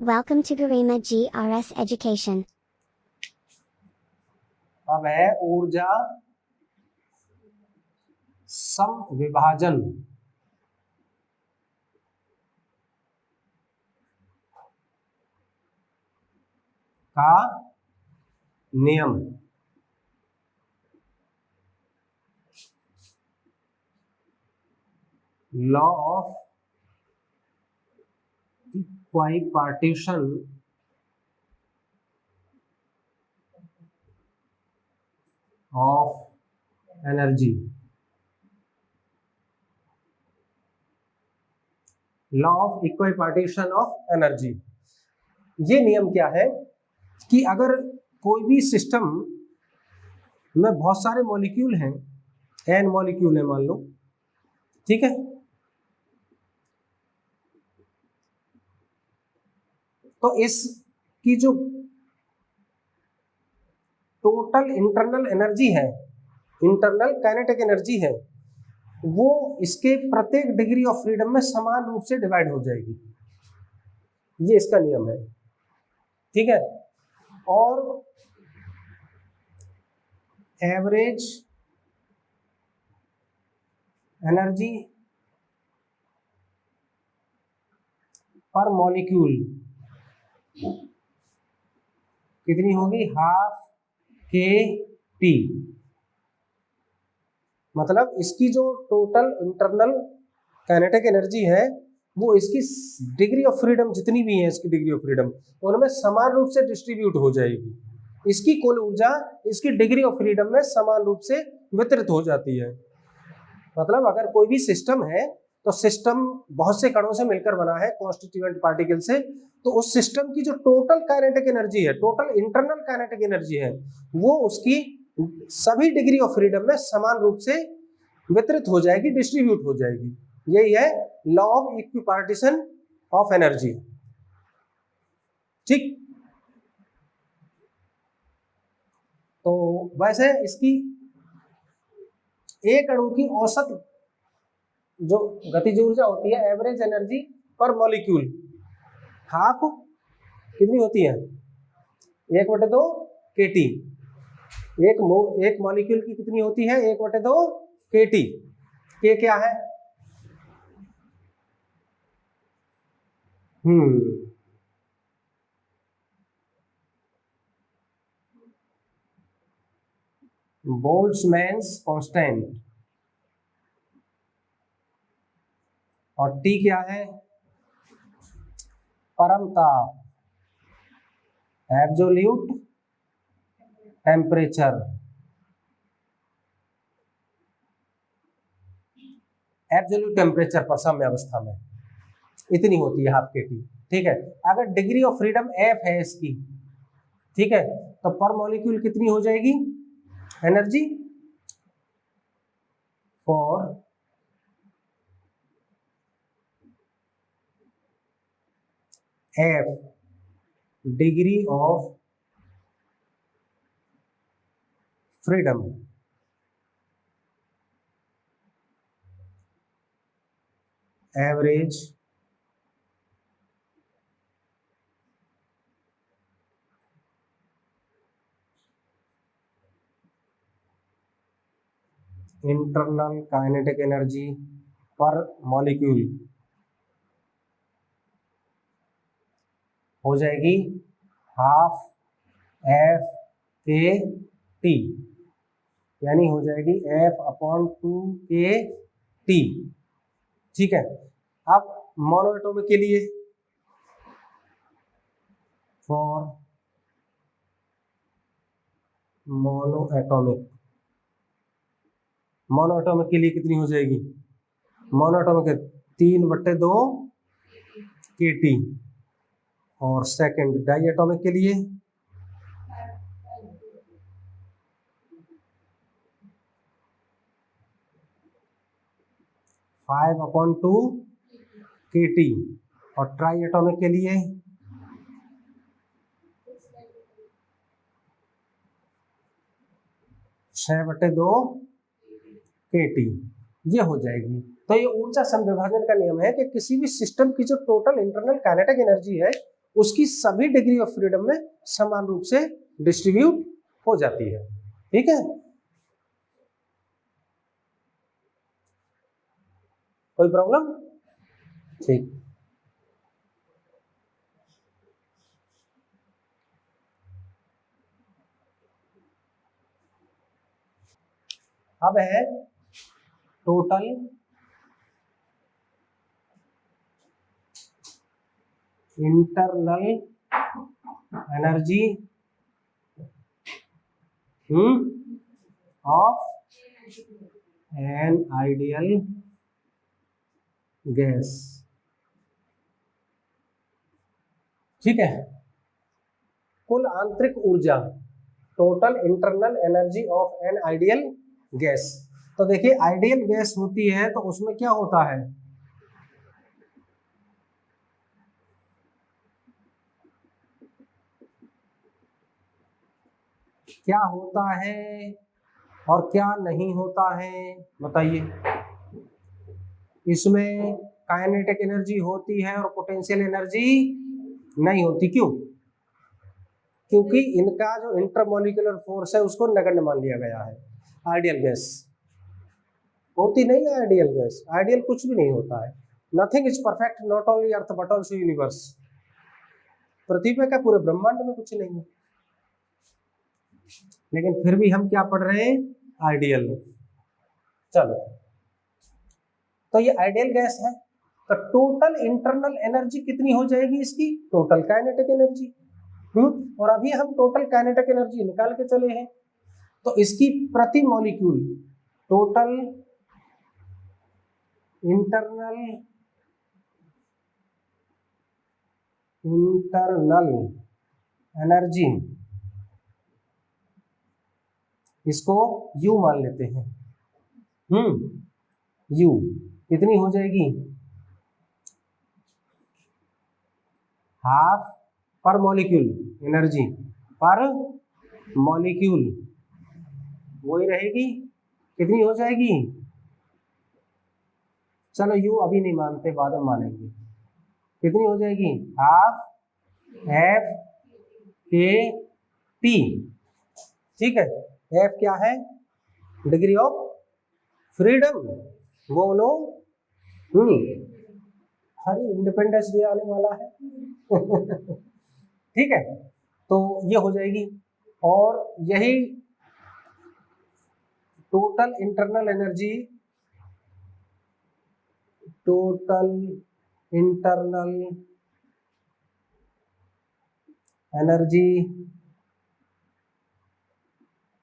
Welcome to Garima GRS Education. अब है ऊर्जा समविभाजन का नियम। Law of equipartition of energy. Law of equipartition of energy, ये नियम क्या है कि अगर कोई भी सिस्टम में बहुत सारे मॉलिक्यूल हैं, n मॉलिक्यूल है मान लो, ठीक है, तो इसकी जो टोटल इंटरनल एनर्जी है, इंटरनल काइनेटिक एनर्जी है, वो इसके प्रत्येक डिग्री ऑफ फ्रीडम में समान रूप से डिवाइड हो जाएगी। ये इसका नियम है, ठीक है। और एवरेज एनर्जी पर मॉलिक्यूल कितनी होगी? हाफ के टी। मतलब इसकी जो टोटल इंटरनल काइनेटिक एनर्जी है वो इसकी डिग्री ऑफ फ्रीडम जितनी भी है, इसकी डिग्री ऑफ फ्रीडम उनमें समान रूप से डिस्ट्रीब्यूट हो जाएगी। इसकी कुल ऊर्जा इसकी डिग्री ऑफ फ्रीडम में समान रूप से वितरित हो जाती है। मतलब अगर कोई भी सिस्टम है तो सिस्टम बहुत से कणों से मिलकर बना है, कॉन्स्टिट्यूएंट पार्टिकल से, तो उस सिस्टम की जो टोटल काइनेटिक एनर्जी है, टोटल इंटरनल काइनेटिक एनर्जी है, वो उसकी सभी डिग्री ऑफ फ्रीडम में समान रूप से वितरित हो जाएगी, डिस्ट्रीब्यूट हो जाएगी। यही है law of equipartition of energy, ठीक। तो वैसे इसकी एक अणु की औसत जो गतिज ऊर्जा होती है, एवरेज एनर्जी पर मॉलिक्यूल, हाफ कितनी होती है? 1/2 kT। एक मॉलिक्यूल की कितनी होती है? 1/2 kT। के क्या है? बोल्ट्जमैन्स कांस्टेंट। और टी क्या है? परम ताप, एब्सोल्यूट टेम्परेचर। एब्सोल्यूट टेम्परेचर पर साम्य अवस्था में इतनी होती है हाफ के टी, ठीक है। अगर डिग्री ऑफ फ्रीडम एफ है इसकी, ठीक है, तो पर मॉलिक्यूल कितनी हो जाएगी energy? For F degree of freedom average internal kinetic energy पर मॉलिक्यूल हो जाएगी हाफ एफ के टी, यानी हो जाएगी F/2 के टी, ठीक है। अब मोनो एटॉमिक के लिए, फॉर मोनो एटॉमिक के लिए कितनी हो जाएगी? Mono atomic 3/2 kT। और सेकंड डाई एटॉमिक के लिए 5/2 kT। और ट्राई एटॉमिक के लिए 6/2 kT। ये हो जाएगी। तो ये ऊर्जा समविभाजन का नियम है कि किसी भी सिस्टम की जो टोटल इंटरनल काइनेटिक एनर्जी है उसकी सभी डिग्री ऑफ फ्रीडम में समान रूप से डिस्ट्रीब्यूट हो जाती है। ठीक है, कोई प्रॉब्लम? ठीक, अब है total internal energy of an ideal gas. ठीक है, कुल आंतरिक ऊर्जा, total internal energy of an ideal gas. तो देखिए आइडियल गैस होती है तो उसमें क्या होता है, क्या होता है और क्या नहीं होता है, बताइए। इसमें काइनेटिक एनर्जी होती है और पोटेंशियल एनर्जी नहीं होती। क्यों? क्योंकि इनका जो इंटरमोलिकुलर फोर्स है उसको नगण्य मान लिया गया है। आइडियल गैस होती नहीं है, आइडियल गैस, आइडियल कुछ भी नहीं होता है। Nothing is perfect, not only earth but also universe. पृथ्वी पे क्या पूरे ब्रह्मांड में कुछ नहीं है, लेकिन फिर भी हम क्या पढ़ रहे हैं, आइडियल। चलो, तो ये आइडियल गैस है, तो टोटल इंटरनल एनर्जी कितनी हो जाएगी इसकी, टोटल काइनेटिक एनर्जी। और अभी हम टोटल काइनेटिक एनर्जी निकाल के चले हैं, तो इसकी प्रति मॉलिक्यूल टोटल इंटरनल एनर्जी, इसको U मान लेते हैं। U कितनी हो जाएगी, हाफ पर मॉलिक्यूल एनर्जी पर मॉलिक्यूल वही रहेगी, कितनी हो जाएगी, चलो U अभी नहीं मानते, बाद में मानेंगे। कितनी हो जाएगी, हाफ F K T। ठीक है, F क्या है, डिग्री ऑफ फ्रीडम, बोलो। हरी इंडिपेंडेंस डे आने वाला है। ठीक है, तो ये हो जाएगी, और यही total internal energy, total internal energy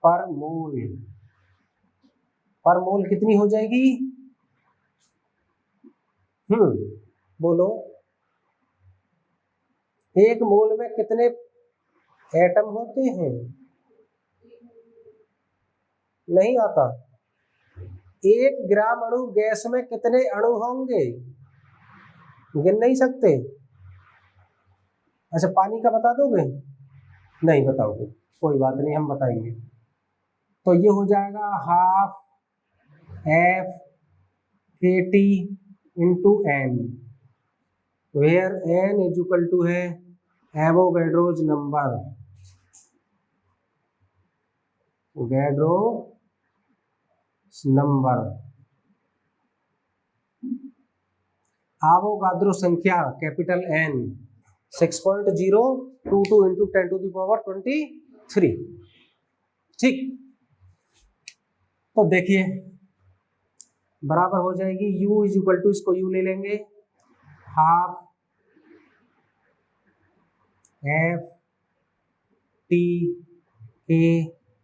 पर मोल कितनी हो जाएगी, बोलो। एक मोल में कितने एटम होते हैं, नहीं आता। 1 ग्राम अणु गैस में कितने अणु होंगे, गिन नहीं सकते। अच्छा, पानी का बता दोगे, नहीं बताओगे, कोई बात नहीं, हम बताएंगे। तो ये हो जाएगा half F KT into N, where N is equal to है एवोगैड्रोज नंबर, आवोगाद्रो संख्या capital N 6.022 into 10 to the power 23। ठीक, तो देखिए बराबर हो जाएगी U इज इक्वल टू, इसको U ले लेंगे, half F T K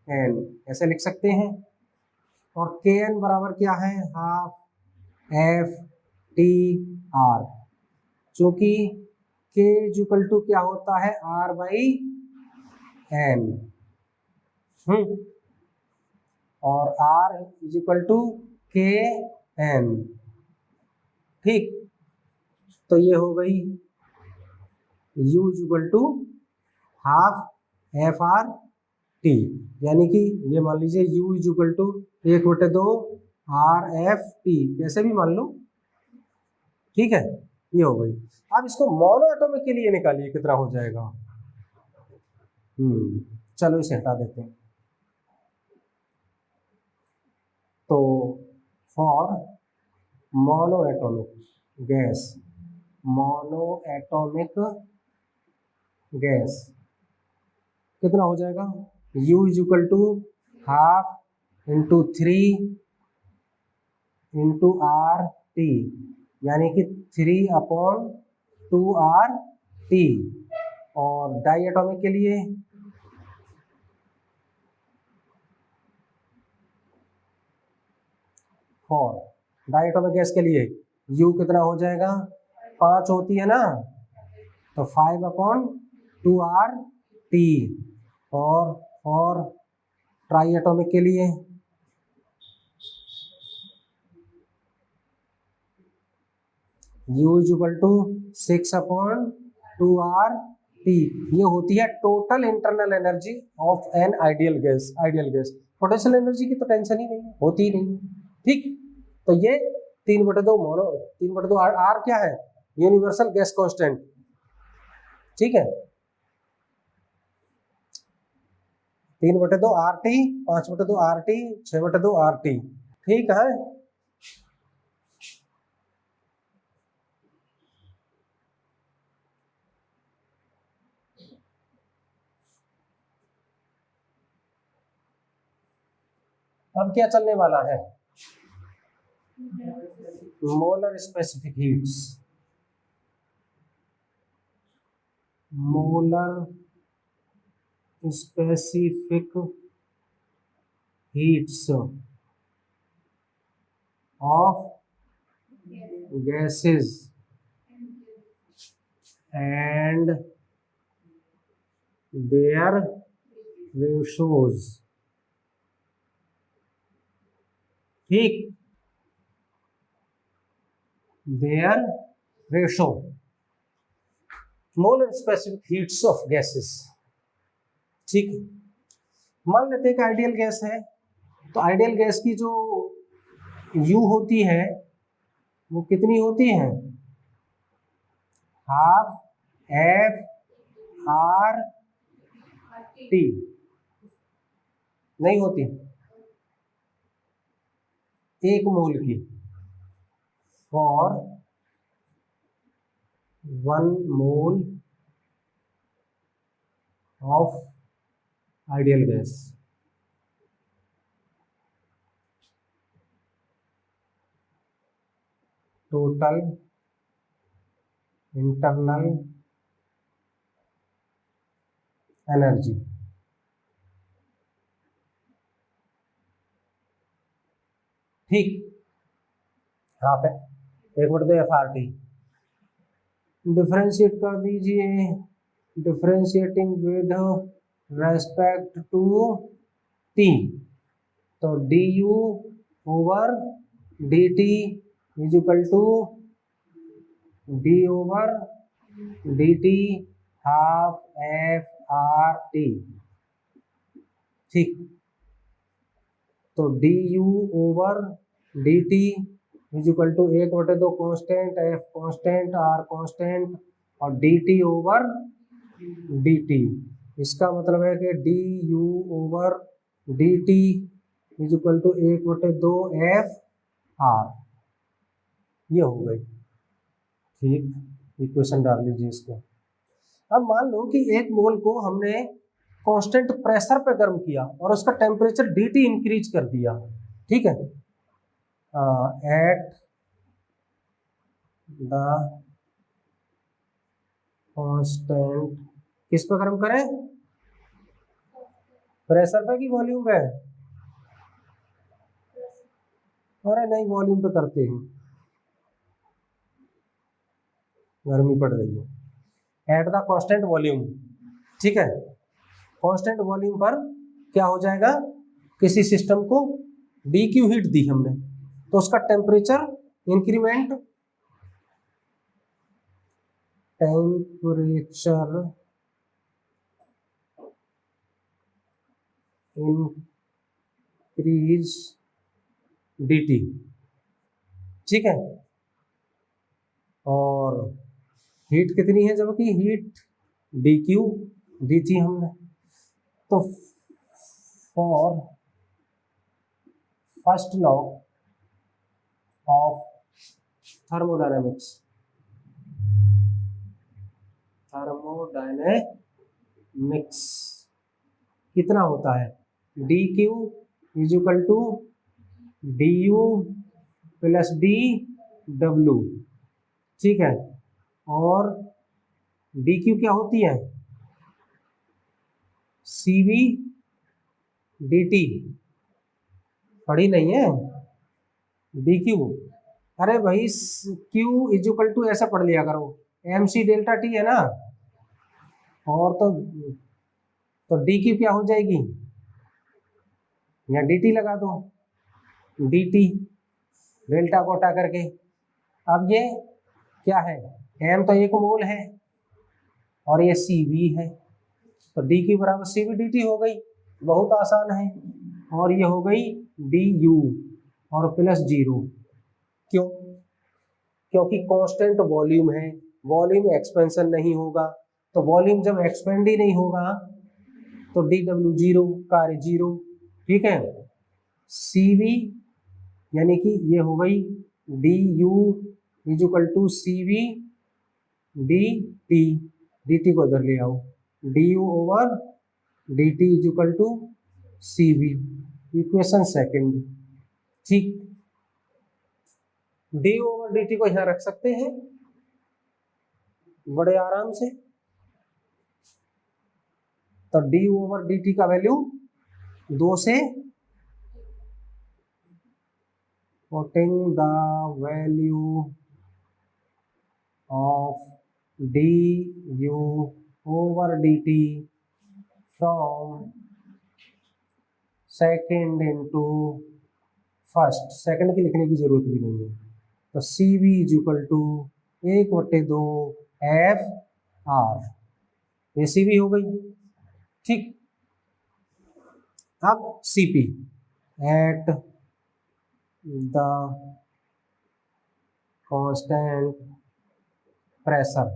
N, ऐसे लिख सकते हैं। और Kn बराबर क्या है, हाफ F T R, चूंकि K इज इक्वल टू क्या होता है, R बाई N, और R is equal to K N। ठीक, तो ये हो गई U is equal to half F R T, यानी कि ये मान लीजिए U is equal to 1/2 R F T, कैसे भी मान लो। ठीक है, ये हो गई। अब इसको मोनो एटॉमिक के लिए निकालिए कितना हो जाएगा। चलो इसे हटा देते हैं। तो for monoatomic gas, monoatomic gas कितना हो जाएगा, U is equal to half into 3 into RT, यानी कि 3/2RT। और डाई एटॉमिक के लिए फॉर डाई एटॉमिक गैस के लिए U कितना हो जाएगा, 5 होती है ना, तो 5/2RT। और ट्राई एटॉमिक के लिए U is equal to 6/2RT। ये होती है total internal energy of an ideal gas. Ideal gas potential energy की तो टेंशन ही नहीं है, होती ही नहीं, ठीक। तो ये 3/2 मोनो 3/2 R क्या है, यूनिवर्सल गैस कांस्टेंट, ठीक है। 3/2 RT, 5/2 RT, 6/2 RT, ठीक है। अब क्या चलने वाला है, molar specific heats. Molar specific heats of gases and their ratios, ठीक, their ratio, molar specific heats of gases, ठीक। मान लेते हैं कि आइडियल गैस है, तो आइडियल गैस की जो U होती है वो कितनी होती है, हाफ FRT, नहीं होती, 1 मोल की, for 1 mole of ideal gas. Total internal energy, ठीक, यहाँ पे 1/2 FRT। डिफरेंशिएट कर दीजिए, differentiating with respect to T, तो du over dt is equal to d over dt हाफ FRT, ठीक। तो du over dt is equal to 1/2 constant, F constant, R constant, और dt ओवर dt। इसका मतलब है कि du over dt is equal to 1/2 FR, ये हो गई, ठीक। इक्वेशन डाल लीजिए इसको। अब मान लो कि 1 मोल को हमने कांस्टेंट प्रेशर पे गर्म किया और उसका टेम्परेचर dt इंक्रीज कर दिया, ठीक है, एट द कांस्टेंट, किस पे गर्म करें, प्रेशर पे कि वॉल्यूम पे, अरे नहीं वॉल्यूम पे करते हैं, गर्मी पड़ रही है, एट द कांस्टेंट वॉल्यूम, ठीक है। कांस्टेंट वॉल्यूम पर क्या हो जाएगा, किसी सिस्टम को dq हीट दी हमने तो उसका temperature increment, temperature increase dt, ठीक है। और हीट कितनी है, जबकि हीट डी क्यू दी थी हमने। तो for first law of thermodynamics कितना होता है, D Q is equal to D U plus D W, ठीक है। और डी क्यू क्या होती है, सी वी डी टी, पढ़ी नहीं है डी क्यू, अरे भाई क्यू इज इक्वल टू ऐसा पढ़ लिया करो, एम सी डेल्टा टी है ना, और तो डी क्यू क्या हो जाएगी, या डी टी लगा दो, डी टी डेल्टा को हटा करके। अब ये क्या है, एम तो 1 मोल है और ये सी वी है, तो डी क्यू बराबर सी वी डी टी हो गई, बहुत आसान है। और ये हो गई डी यू और प्लस 0, क्यों, क्योंकि कांस्टेंट वॉल्यूम है, वॉल्यूम एक्सपेंशन नहीं होगा, तो वॉल्यूम जब एक्सपेंड ही नहीं होगा तो डी डब्ल्यू 0, कार्य 0, ठीक है। सी वी यानी कि ये हो गई D U is equal to C V D T, D T को इधर ले आओ, D U over D T is equal to C V, equation second, ठीक। डी ओवर डी टी को यहां रख सकते हैं बड़े आराम से, तो डी ओवर डी टी का वैल्यू 2 से, putting the value of du over dt from second into first, second की लिखने की जरूरत भी नहीं है, तो C V is equal to 1/2 F R, ये सी वी हो गई, ठीक। अब C P at the constant pressure,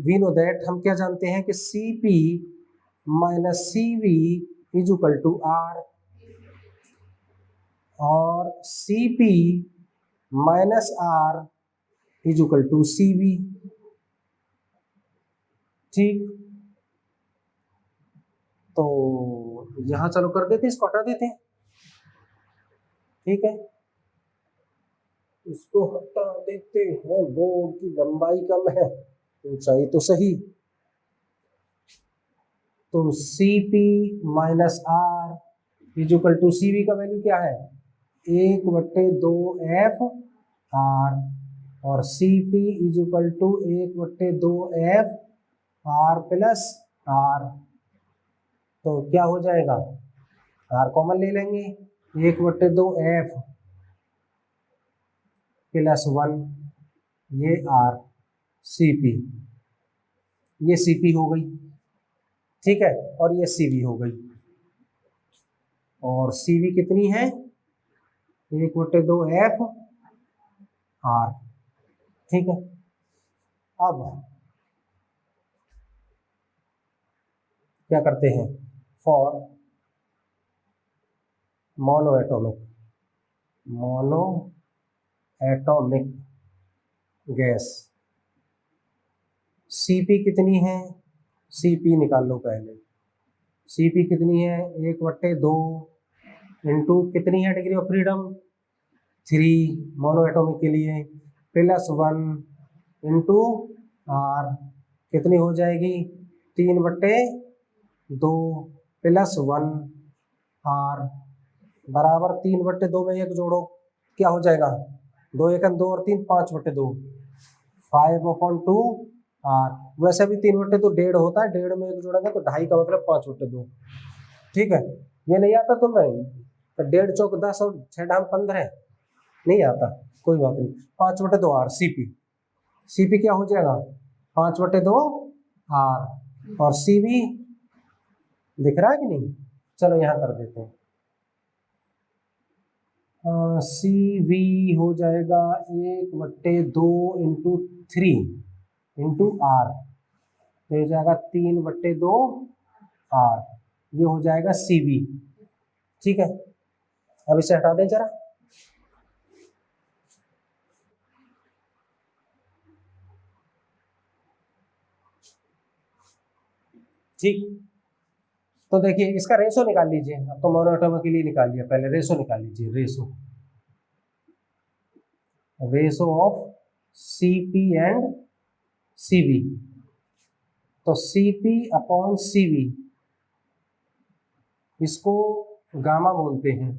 we know that, हम क्या जानते हैं कि C P minus C V is equal to R, और C P minus R is equal to C V, ठीक। तो यहां चालू कर देते, इसको हटा देते हैं, ठीक है, इसको हटा देते हैं, बोर्ड की लंबाई कम है, ऊंचाई तो सही, तो C P minus R is equal to C V का वैल्यू क्या है, 1/2 एफ आर, और C P is equal to 1/2 F R plus R, तो क्या हो जाएगा, आर कॉमन ले लेंगे, 1/2 एफ प्लस 1, ये आर सी पी, ये सी पी हो गई, ठीक है, और ये सी वी हो गई, और सी वी कितनी है, 1/2 एफ आर, ठीक है। अब क्या करते हैं, for monoatomic gas, CP कितनी है, सीपी निकाल लो पहले, सीपी कितनी है, 1/2 इंटू कितनी है degree of freedom 3 mono atomic के लिए, प्लस 1 इंटू आर, कितनी हो जाएगी 3/2 प्लस 1 आर बराबर 3/2 में 1 जोड़ो, क्या हो जाएगा 2 1 2 और 3 5/2, 5/2 आर, वैसे भी 3/2 1.5 होता है, 1.5 में 1 जोड़ेंगे तो 2.5 का मतलब 5/2, ठीक है। ये नहीं आता तुम्हें, तो 1.5 चौक 10 और 6 ढाम 15 नहीं आता, कोई बात नहीं, 5/2 आर सीपी, सीपी क्या हो जाएगा 5/2 आर, और सीवी दिख रहा है कि नहीं, चलो यहाँ कर देते हैं, CV हो जाएगा 1/2 इंटू 3 इंटू R, तो हो जाएगा 3/2 R, ये हो जाएगा CV। ठीक है, अब इसे हटा दें जरा। ठीक, तो देखिए इसका रेशो निकाल लीजिए। अब तो मोनोएटॉमिक के लिए निकाल लिया, पहले रेशो निकाल लीजिए। Ratio of CP and CV, तो CP अपॉन CV इसको गामा बोलते हैं।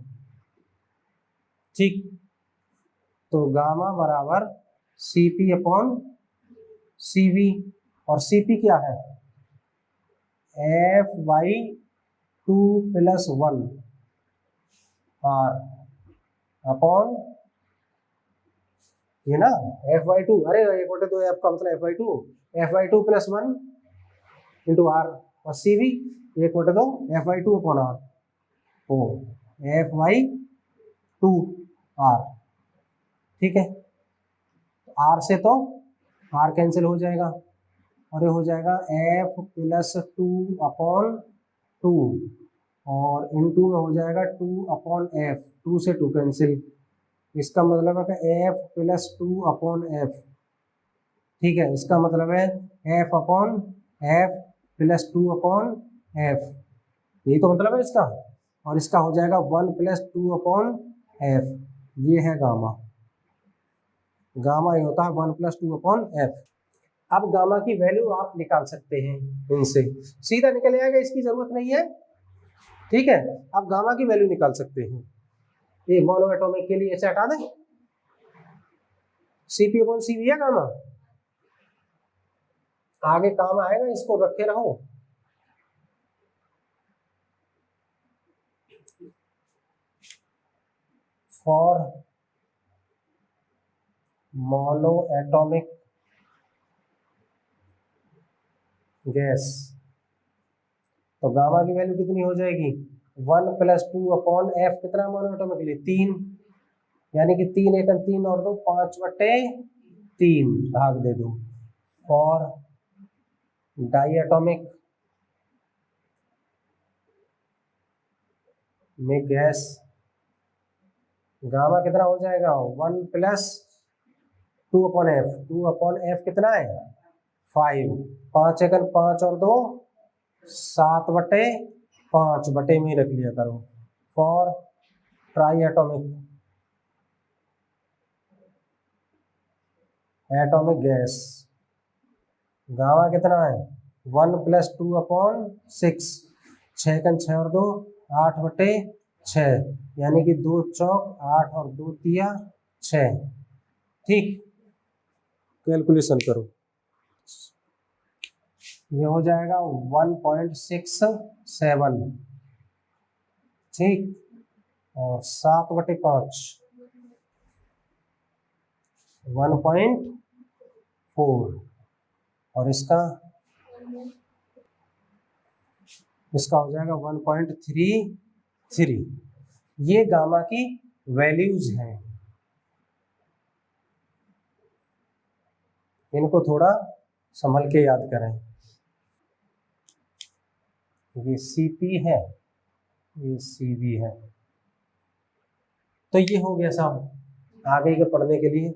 ठीक, तो गामा बराबर CP अपॉन CV, और CP क्या है, F/2 + 1 R अपॉन ये ना F/2, अरे 1/2 F का मतलब F/2 + 1 इंटू R, और CV 1/2 F/2 अपॉन R, ओ F/2 R। ठीक है, R से तो R कैंसिल हो जाएगा, और ये हो जाएगा F + 2 अपॉन 2, और इनटू में हो जाएगा 2 अपॉन F, 2 से 2 कैंसिल, इसका मतलब है कि F + 2 अपॉन F। ठीक है, इसका मतलब है F upon F + 2 upon F, यही तो मतलब है इसका, और इसका हो जाएगा 1 + 2 अपॉन F, ये है गामा। गामा ये होता है 1 + 2 अपॉन F। अब गामा की वैल्यू आप निकाल सकते हैं, इनसे सीधा निकल आएगा, इसकी जरूरत नहीं है। ठीक है, आप गामा की वैल्यू निकाल सकते हैं। ये मोनोएटॉमिक के लिए ऐसे हटा दें, CP अपॉन CV है गामा, आगे काम आएगा, इसको रखे रहो। फॉर मोनोएटॉमिक गैस, तो गामा की वैल्यू कितनी हो जाएगी, 1 + 2 अपॉन F, कितना मोनोएटॉमिक के लिए 3, यानी कि 3 × 3 और 2 5/3 भाग दे दो। फॉर डाईएटॉमिक में गैस, गामा कितना हो जाएगा, 1 + 2 अपॉन F, 2 अपॉन F कितना है 5, 5 × 5 और 2 7/5, बटे में रख लिया करो। फॉर ट्राईएटॉमिक एटॉमिक गैस, गामा कितना है 1 + 2 अपॉन 6, 6 × 6 और 2 8/6, यानी कि 2 चौक 8 और 2 तिया 6। ठीक, कैलकुलेशन करो, ये हो जाएगा 1.67। ठीक, और 7/5 1.4, और इसका हो जाएगा 1.33। ये गामा की वैल्यूज हैं, इनको थोड़ा संभल के याद करें। ये CP है, ये CV है, तो ये हो गया साहब आगे के पढ़ने के लिए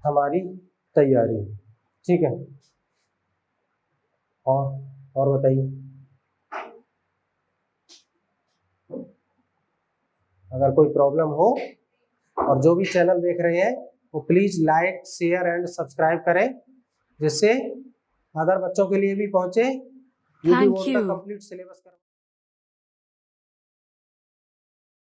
हमारी तैयारी। ठीक है, और बताइए, अगर कोई प्रॉब्लम हो, और जो भी चैनल देख रहे हैं वो please like share and subscribe करें, जिससे अदर बच्चों के लिए भी पहुंचे, जो भी Thank बोर्ड का you. Complete syllabus